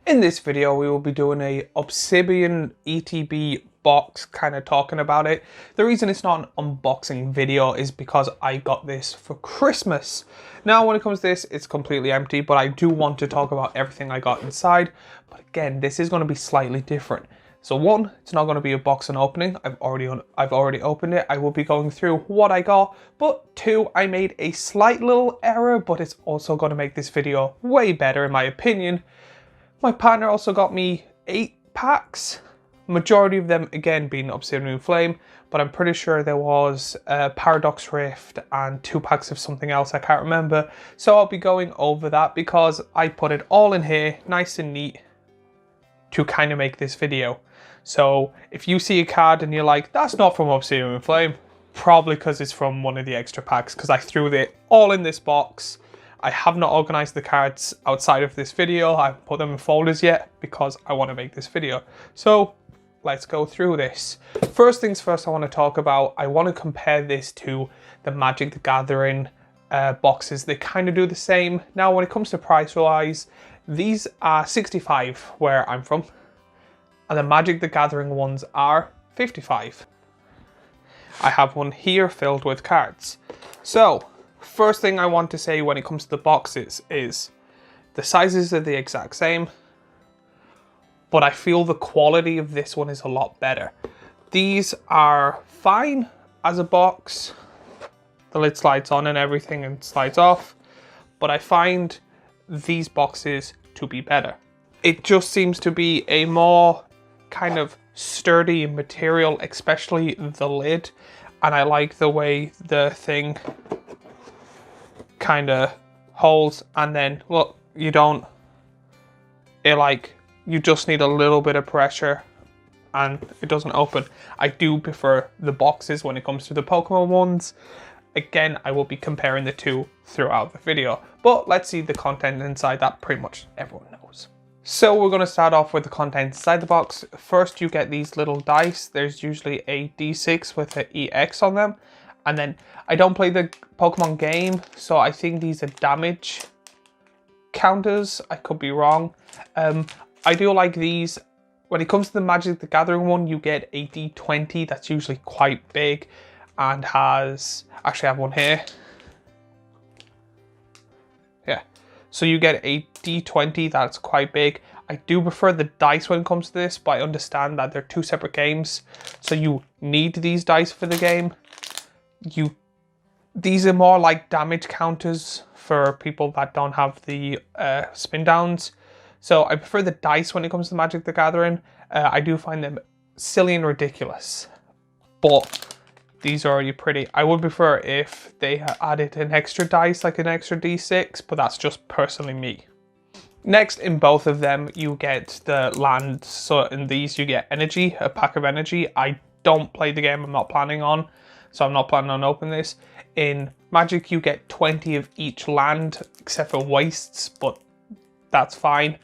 In this video, we will be doing a Obsidian ETB box, kind of talking about it. The reason it's not an unboxing video is because I got this for Christmas. Now, when it comes to this, it's completely empty, but I do want to talk about everything I got inside. But again, this is going to be slightly different. So one, it's not going to be a box opening. I've already opened it. I will be going through what I got. But two, I made a slight little error, but it's also going to make this video way better in my opinion. My partner also got me 8 packs, majority of them again being Obsidian Flame, but I'm pretty sure there was a Paradox Rift and 2 packs of something else, I can't remember. So I'll be going over that because I put it all in here, nice and neat, to kind of make this video. So if you see a card and you're like, that's not from Obsidian Flame, probably because it's from one of the extra packs, because I threw it all in this box. I have not organized the cards outside of this video. I haven't put them in folders yet because I want to make this video. So let's go through this. First things first, I want to talk about, I want to compare this to the Magic the Gathering boxes. They kind of do the same. Now, when it comes to price wise, these are 65 where I'm from, and the Magic the Gathering ones are 55. I have one here filled with cards. So, first thing I want to say when it comes to the boxes is the sizes are the exact same, but I feel the quality of this one is a lot better. These are fine as a box. The lid slides on and everything and slides off, but I find these boxes to be better. It just seems to be a more kind of sturdy material, especially the lid, and I like the way the thing kind of holds, and then look, you just need a little bit of pressure and it doesn't open. I do prefer the boxes when it comes to the Pokemon ones. Again, I will be comparing the two throughout the video, but let's see the content inside that pretty much everyone knows. So we're going to start off with the content inside the box. First, you get these little dice. There's usually a D6 with an EX on them. And then I don't play the Pokemon game, so I think these are damage counters. I could be wrong. I do like these. When it comes to the Magic the Gathering one, you get a D20 that's usually quite big and has, actually I have one here. Yeah, so you get a D20 that's quite big. I do prefer the dice when it comes to this, but I understand that they're two separate games, so you need these dice for the game. These are more like damage counters for people that don't have the spin downs. So I prefer the dice when it comes to Magic the Gathering. I do find them silly and ridiculous, but these are already pretty. I would prefer if they added an extra dice, like an extra D6, but that's just personally me. Next, in both of them, you get the land. So in these, you get energy, a pack of energy. I don't play the game, I'm not planning on. So I'm not planning on opening this. In Magic, you get 20 of each land, except for wastes, but that's fine.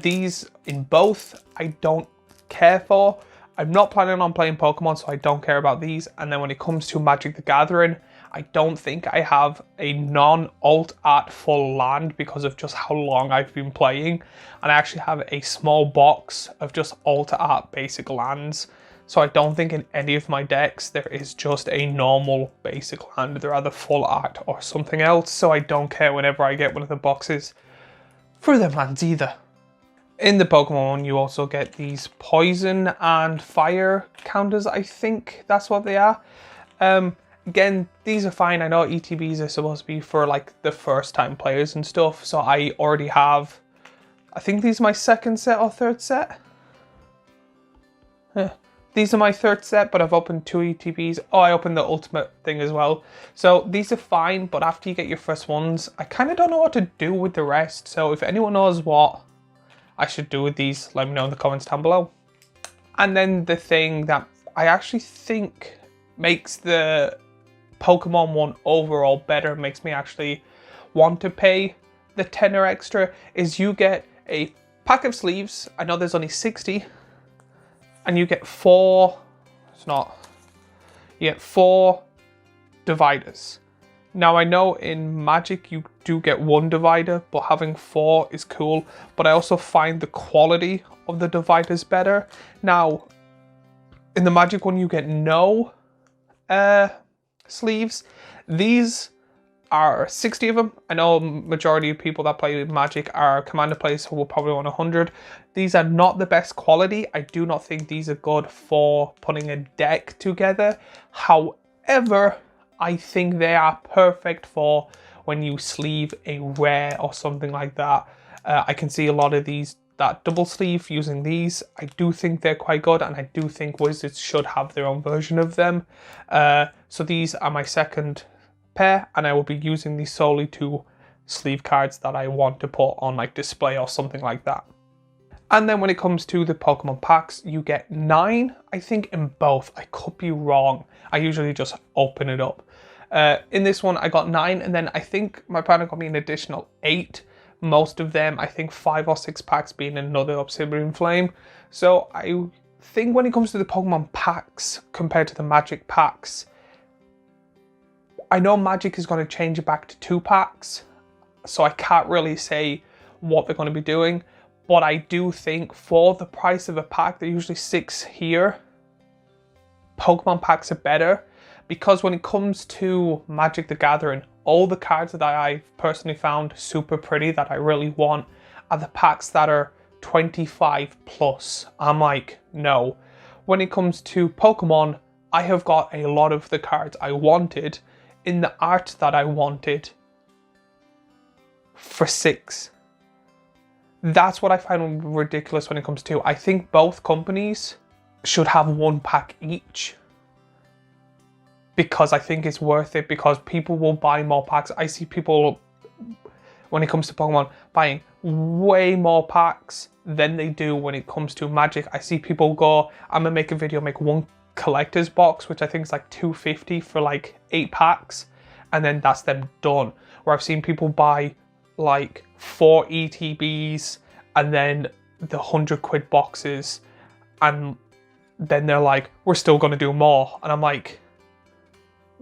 These in both, I don't care for. I'm not planning on playing Pokemon, so I don't care about these. And then when it comes to Magic the Gathering, I don't think I have a non-alt art full land because of just how long I've been playing. And I actually have a small box of just alt art basic lands. So I don't think in any of my decks there is just a normal basic land. They're either full art or something else. So I don't care whenever I get one of the boxes for them lands either. In the Pokemon one, you also get these poison and fire counters. I think that's what they are. Again, these are fine. I know ETBs are supposed to be for like the first time players and stuff. So I already have, I think these are my second set or third set. Yeah. These are my third set, but I've opened 2 ETBs. Oh, I opened the ultimate thing as well. So these are fine, but after you get your first ones, I kind of don't know what to do with the rest. So if anyone knows what I should do with these, let me know in the comments down below. And then the thing that I actually think makes the Pokemon one overall better, makes me actually want to pay the tenner extra, is you get a pack of sleeves. I know there's only 60. And you get 4 dividers. Now, I know in Magic you do get one divider, but having 4 is cool. But I also find the quality of the dividers better. Now, in the Magic one, you get no sleeves. These are 60 of them. I know majority of people that play Magic are Commander players who will probably want 100. These are not the best quality. I do not think these are good for putting a deck together. However, I think they are perfect for when you sleeve a rare or something like that. I can see a lot of these that double sleeve using these. I do think they're quite good, and I do think Wizards should have their own version of them. So these are my second pair, and I will be using these solely to sleeve cards that I want to put on like display or something like that. And then when it comes to the Pokemon packs, you get 9, I think, in both. I could be wrong. I usually just open it up. In this one, I got 9, and then I think my partner got me an additional 8. Most of them, I think 5 or 6 packs being another Obsidian Flame. So I think when it comes to the Pokemon packs compared to the Magic packs, I know Magic is going to change it back to 2 packs. So I can't really say what they're going to be doing. But I do think for the price of a pack, they're usually 6 here. Pokemon packs are better. Because when it comes to Magic the Gathering, all the cards that I've personally found super pretty that I really want are the packs that are 25 plus. I'm like, no. When it comes to Pokemon, I have got a lot of the cards I wanted in the art that I wanted for 6. That's what I find ridiculous when it comes to. I think both companies should have 1 pack each, because I think it's worth it, because people will buy more packs. I see people, when it comes to Pokemon, buying way more packs than they do when it comes to Magic. I see people go, I'm gonna make a video, make 1 collector's box, which I think is like $250 for like 8 packs, and then that's them done. Where I've seen people buy like 4 ETBs and then the 100 quid boxes, and then they're like, we're still gonna do more. And I'm like,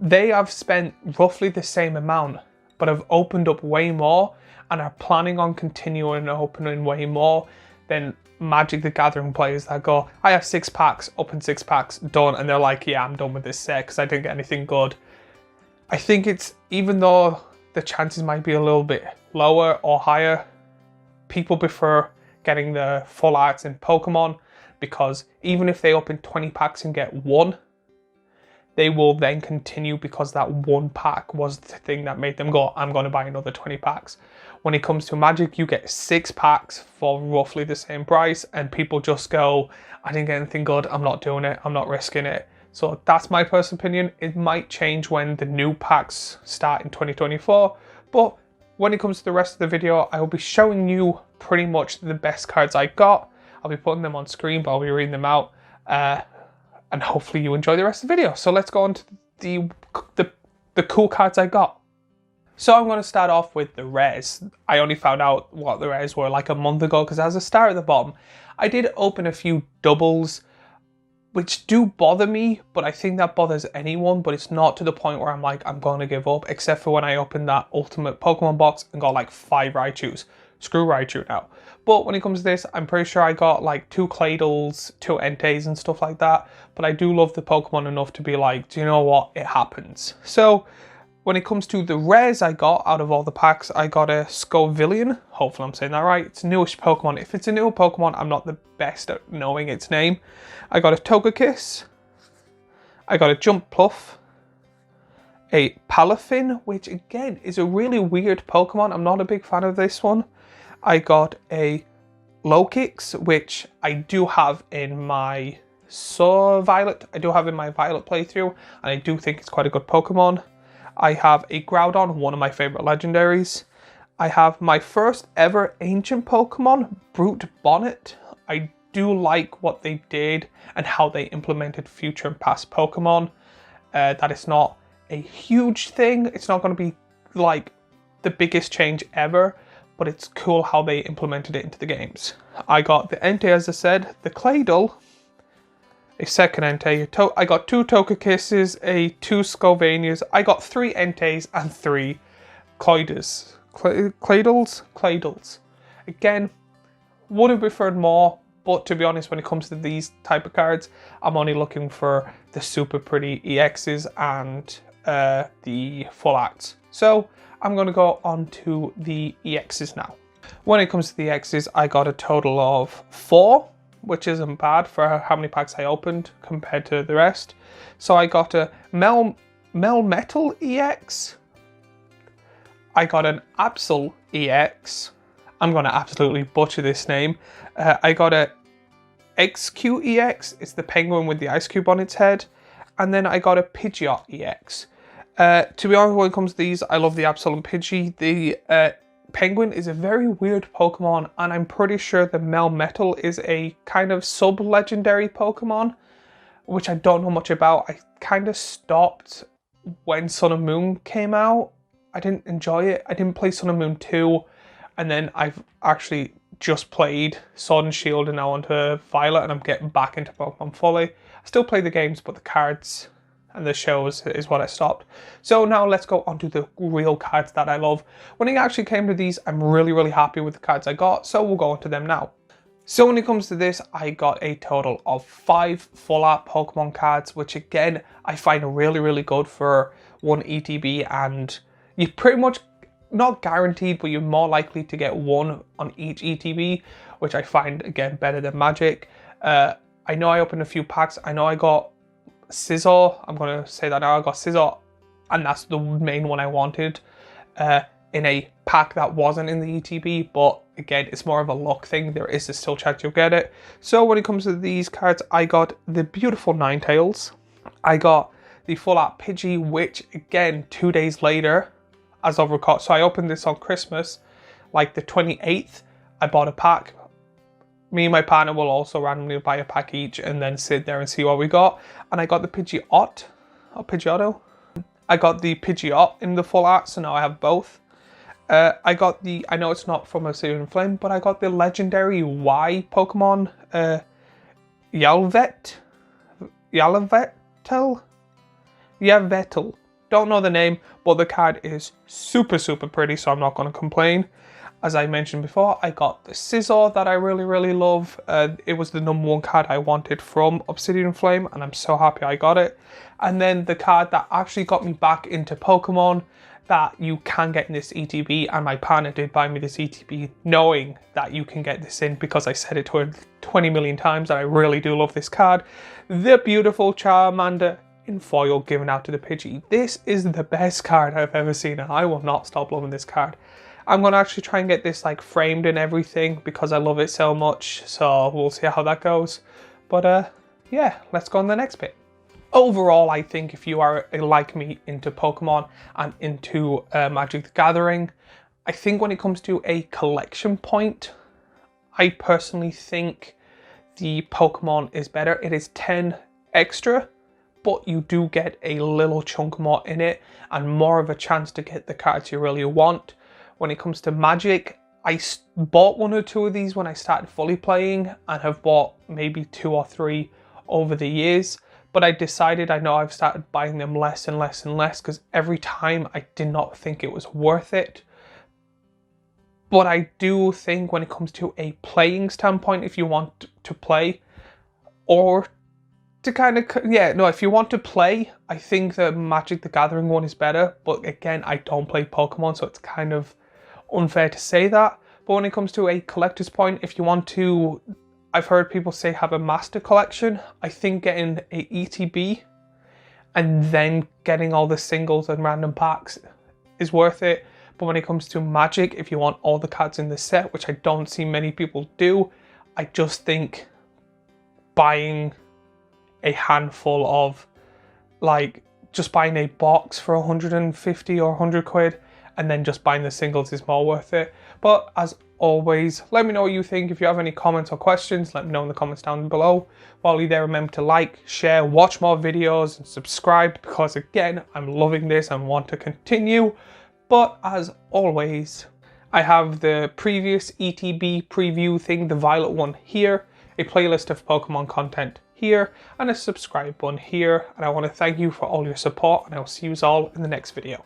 they have spent roughly the same amount, but have opened up way more and are planning on continuing opening way more than Magic the Gathering players that go, I have 6 packs, open 6 packs, done. And they're like, yeah, I'm done with this set because I didn't get anything good. I think it's, even though the chances might be a little bit lower or higher, people prefer getting the full arts in Pokemon, because even if they open 20 packs and get 1, they will then continue because that 1 pack was the thing that made them go, I'm going to buy another 20 packs. When it comes to Magic, you get 6 packs for roughly the same price, and people just go, I didn't get anything good, I'm not doing it, I'm not risking it. So that's my personal opinion. It might change when the new packs start in 2024, but when it comes to the rest of the video, I will be showing you pretty much the best cards I got. I'll be putting them on screen, but I'll be reading them out. And hopefully you enjoy the rest of the video. So let's go on to the cool cards I got. So I'm going to start off with the rares. I only found out what the rares were like a month ago, because as a star at the bottom, I did open a few doubles, which do bother me, but I think that bothers anyone, but it's not to the point where I'm like, I'm going to give up, except for when I opened that Ultimate Pokemon box and got like 5 Raichus. Screw Raichu now. But when it comes to this, I'm pretty sure I got like 2 Claydol's, 2 Entei's and stuff like that. But I do love the Pokemon enough to be like, do you know what? It happens. So when it comes to the rares I got out of all the packs, I got a Scovillian. Hopefully I'm saying that right. It's a newish Pokemon. If it's a newer Pokemon, I'm not the best at knowing its name. I got a Togekiss. I got a Jumpluff. A Palafin, which again is a really weird Pokemon. I'm not a big fan of this one. I got a Lokix, which I do have in my Violet. I do have in my Violet playthrough, and I do think it's quite a good Pokemon. I have a Groudon, one of my favorite legendaries. I have my first ever ancient Pokemon, Brute Bonnet. I do like what they did and how they implemented future and past Pokemon. That it's not a huge thing. It's not going to be like the biggest change ever, but it's cool how they implemented it into the games. I got the Entei, as I said, the Claydol, a second Entei, I got 2 Tokakisses, 2 Sylvanias, I got 3 Enteis and 3 Cloyders. Cladles. Again, would have preferred more, but to be honest, when it comes to these type of cards, I'm only looking for the super pretty EXs and the full arts. So I'm going to go on to the EXs now. When it comes to the EXs, I got a total of 4, which isn't bad for how many packs I opened compared to the rest. So I got a Melmetal EX, I got an Absol EX, I'm going to absolutely butcher this name, I got a XQ EX, it's the penguin with the ice cube on its head, and then I got a Pidgeot EX. To be honest, when it comes to these, I love the Absol and Pidgey. The penguin is a very weird Pokemon, and I'm pretty sure the Melmetal is a kind of sub-legendary Pokemon, which I don't know much about. I kind of stopped when Sun and Moon came out. I didn't enjoy it. I didn't play Sun and Moon 2, and then I've actually just played Sword and Shield and now onto Violet, and I'm getting back into Pokemon fully. I still play the games, but the cards and the shows is what I stopped. So now let's go on to the real cards that I love. When it actually came to these, I'm really happy with the cards I got, so we'll go on to them now. So when it comes to this, I got a total of 5 full art Pokemon cards, which again, I find really good for one ETB, and you pretty much, not guaranteed, but you're more likely to get 1 on each ETB, which I find, again, better than Magic. I know I opened a few packs. I know I got Scissor. I'm going to say that now. I got Scissor, and that's the main one I wanted in a pack that wasn't in the ETB. But again, it's more of a luck thing. There is still chance you'll get it. So when it comes to these cards, I got the beautiful Ninetales. I got the full art Pidgey, which again, 2 days later, as of record. So I opened this on Christmas, like the 28th. I bought a pack. Me and my partner will also randomly buy a pack each and then sit there and see what we got. And I got the Pidgeot, or Pidgeotto. I got the Pidgeot in the full art, so now I have both. I got the, I know it's not from Obsidian Flame, but I got the legendary Y Pokemon, Yveltal. Don't know the name, but the card is super pretty, so I'm not going to complain. As I mentioned before, I got the Scizor that I really love. It was the #1 card I wanted from Obsidian Flame, and I'm so happy I got it. And then the card that actually got me back into Pokemon that you can get in this ETB, and my partner did buy me this ETB knowing that you can get this in because I said it to her 20 million times, and I really do love this card. The beautiful Charmander in foil given out to the Pidgey. This is the best card I've ever seen, and I will not stop loving this card. I'm going to actually try and get this like framed and everything because I love it so much, so we'll see how that goes. But yeah, let's go on the next bit. Overall, I think if you are like me into Pokemon and into Magic the Gathering, I think when it comes to a collection point, I personally think the Pokemon is better. It is 10 extra, but you do get a little chunk more in it and more of a chance to get the cards you really want. When it comes to Magic, I bought 1 or 2 of these when I started fully playing and have bought maybe 2 or 3 over the years. But I decided, I know I've started buying them less and less because every time I did not think it was worth it. But I do think when it comes to a playing standpoint, if you want to play or to kind of, yeah, no, if you want to play, I think the Magic the Gathering one is better. But again, I don't play Pokemon, so it's kind of unfair to say that. But when it comes to a collector's point, if you want to, I've heard people say have a master collection. I think getting a ETB and then getting all the singles and random packs is worth it. But when it comes to Magic, if you want all the cards in the set, which I don't see many people do, I just think buying a handful of, like, just buying a box for 150 or 100 quid and then just buying the singles is more worth it. But as always, let me know what you think. If you have any comments or questions, let me know in the comments down below. While you're there, remember to like, share, watch more videos and subscribe because again, I'm loving this and want to continue. But as always, I have the previous ETB preview thing, the Violet one here, a playlist of Pokemon content here. here and a subscribe button here. And I want to thank you for all your support, and I'll see you all in the next video.